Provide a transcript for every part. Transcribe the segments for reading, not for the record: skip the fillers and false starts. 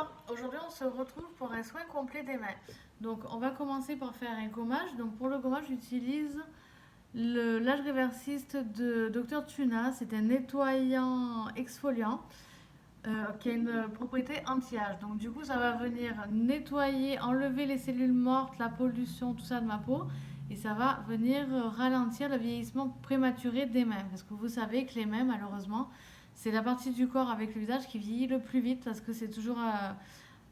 Bonsoir, aujourd'hui on se retrouve pour un soin complet des mains. Donc on va commencer par faire un gommage. Donc pour le gommage j'utilise le l'âge réversiste de Dr Tuna. C'est un nettoyant exfoliant qui a une propriété anti-âge. Donc du coup ça va venir nettoyer, enlever les cellules mortes, la pollution, tout ça de ma peau. Et ça va venir ralentir le vieillissement prématuré des mains. Parce que vous savez que les mains malheureusement c'est la partie du corps avec le visage qui vieillit le plus vite parce que c'est toujours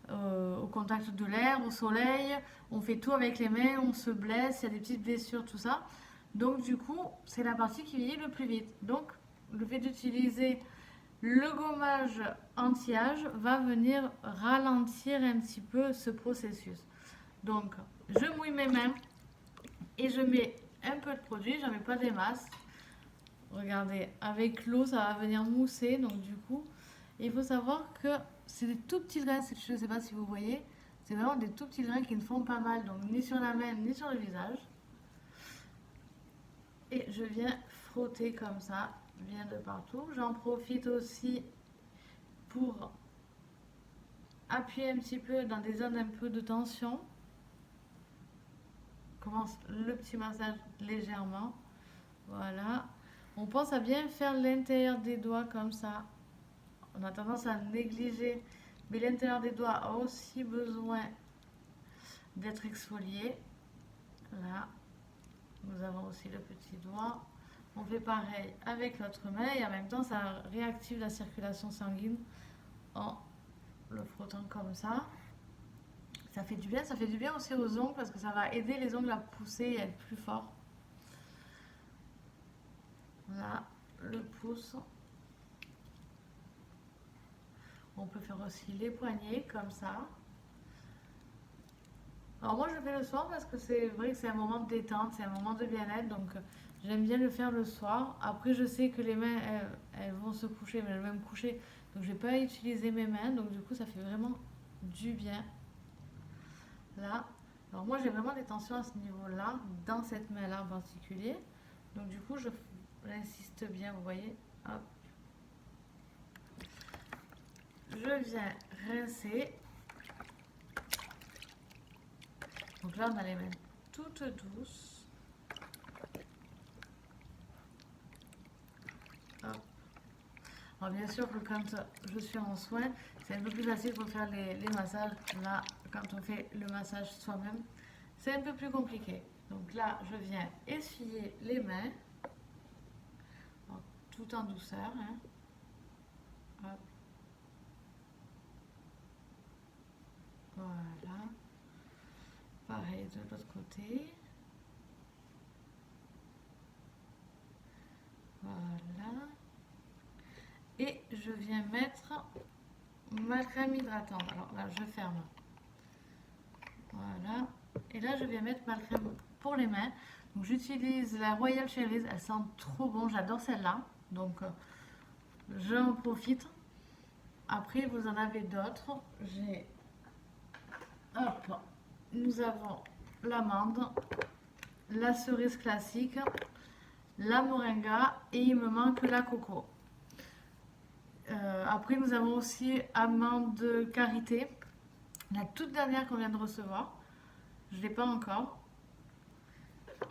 au contact de l'air, au soleil. On fait tout avec les mains, on se blesse, il y a des petites blessures, tout ça. Donc du coup, c'est la partie qui vieillit le plus vite. Donc le fait d'utiliser le gommage anti-âge va venir ralentir un petit peu ce processus. Donc je mouille mes mains et je mets un peu de produit, j'en mets pas des masses. Regardez, avec l'eau, ça va venir mousser. Donc du coup, il faut savoir que c'est des tout petits grains. Je ne sais pas si vous voyez. C'est vraiment des tout petits grains qui ne font pas mal. Donc ni sur la main, ni sur le visage. Et je viens frotter comme ça, bien de partout. J'en profite aussi pour appuyer un petit peu dans des zones un peu de tension. On commence le petit massage légèrement. Voilà. On pense à bien faire l'intérieur des doigts comme ça. On a tendance à négliger, mais l'intérieur des doigts a aussi besoin d'être exfolié. Là, nous avons aussi le petit doigt. On fait pareil avec l'autre main et en même temps, ça réactive la circulation sanguine en le frottant comme ça. Ça fait du bien aussi aux ongles parce que ça va aider les ongles à pousser et à être plus forts. Là, le pouce. On peut faire aussi les poignets comme ça. Alors moi je fais le soir parce que c'est vrai que c'est un moment de détente, c'est un moment de bien-être, donc j'aime bien le faire le soir. Après je sais que les mains elles vont se coucher, mais elles vont me coucher, donc je vais pas utiliser mes mains, donc du coup ça fait vraiment du bien. Là, alors moi j'ai vraiment des tensions à ce niveau-là, dans cette main-là en particulier, donc du coup j'insiste bien, vous voyez, hop. Je viens rincer. Donc là, on a les mains toutes douces. Hop. Alors bien sûr que quand je suis en soin, c'est un peu plus facile pour faire les massages. Là, quand on fait le massage soi-même, c'est un peu plus compliqué. Donc là, je viens essuyer les mains, alors, tout en douceur. Hein. Hop. Voilà. Pareil de l'autre côté. Voilà. Et je viens mettre ma crème hydratante. Alors là, je ferme. Voilà. Et là, je viens mettre ma crème pour les mains. Donc, j'utilise la Royal Cherries. Elle sent trop bon. J'adore celle-là. Donc, j'en profite. Après, vous en avez d'autres. J'ai... Hop. Nous avons l'amande, la cerise classique, la moringa et il me manque la coco. Après, nous avons aussi amande karité, la toute dernière qu'on vient de recevoir. Je ne l'ai pas encore.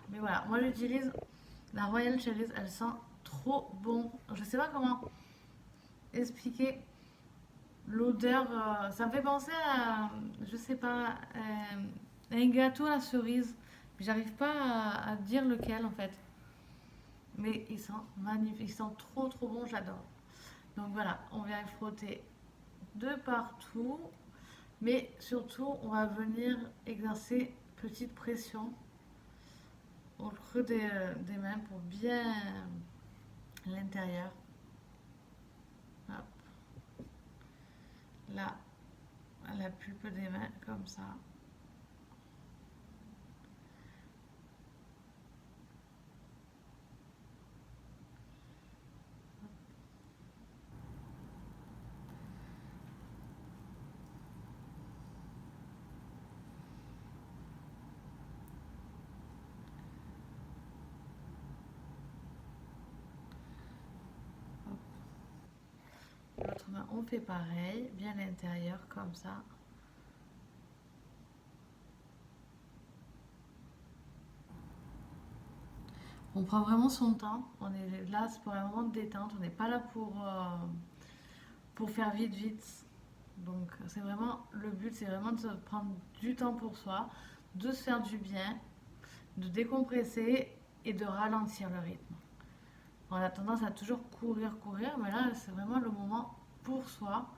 Mais voilà, moi j'utilise la Royal Cherries, elle sent trop bon. Je sais pas comment expliquer l'odeur. Ça me fait penser à, je sais pas, un gâteau à la cerise. Mais j'arrive pas à dire lequel en fait. Mais il sent magnifique, il sent trop trop bon, j'adore. Donc voilà, on vient frotter de partout. Mais surtout, on va venir exercer petite pression au creux des mains pour bien l'intérieur. Hop. Là, à la pulpe des mains, comme ça. L'autre main, on fait pareil, bien l'intérieur comme ça. On prend vraiment son temps. On est là, c'est pour un moment de détente. On n'est pas là pour faire vite, vite. Donc, c'est vraiment le but, c'est vraiment de se prendre du temps pour soi, de se faire du bien, de décompresser et de ralentir le rythme. On a tendance à toujours courir, courir, mais là, c'est vraiment le moment pour soi.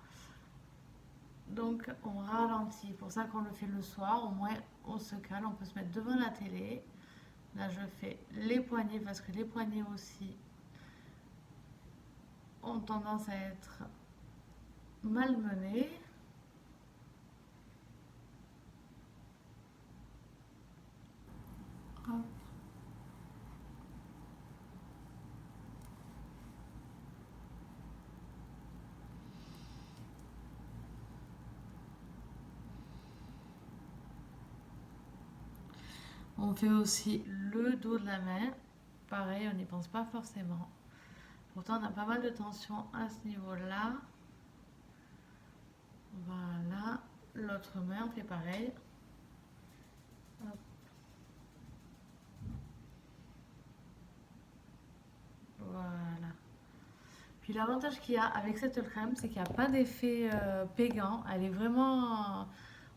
Donc, on ralentit. Pour ça qu'on le fait le soir, au moins on se calme, on peut se mettre devant la télé. Là, je fais les poignets parce que les poignets aussi ont tendance à être malmenés. Hop. On fait aussi le dos de la main. Pareil, on n'y pense pas forcément. Pourtant, on a pas mal de tension à ce niveau-là. Voilà. L'autre main, on fait pareil. Hop. Voilà. Puis l'avantage qu'il y a avec cette crème, c'est qu'il n'y a pas d'effet pégant. Elle est vraiment...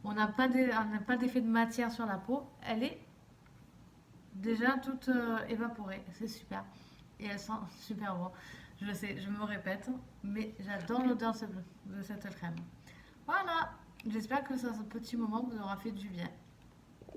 on n'a pas d'effet de matière sur la peau. Elle est déjà toute évaporée. C'est super. Et elle sent super bon. Je sais, je me répète, mais j'adore l'odeur de cette crème. Voilà. J'espère que ce petit moment vous aura fait du bien.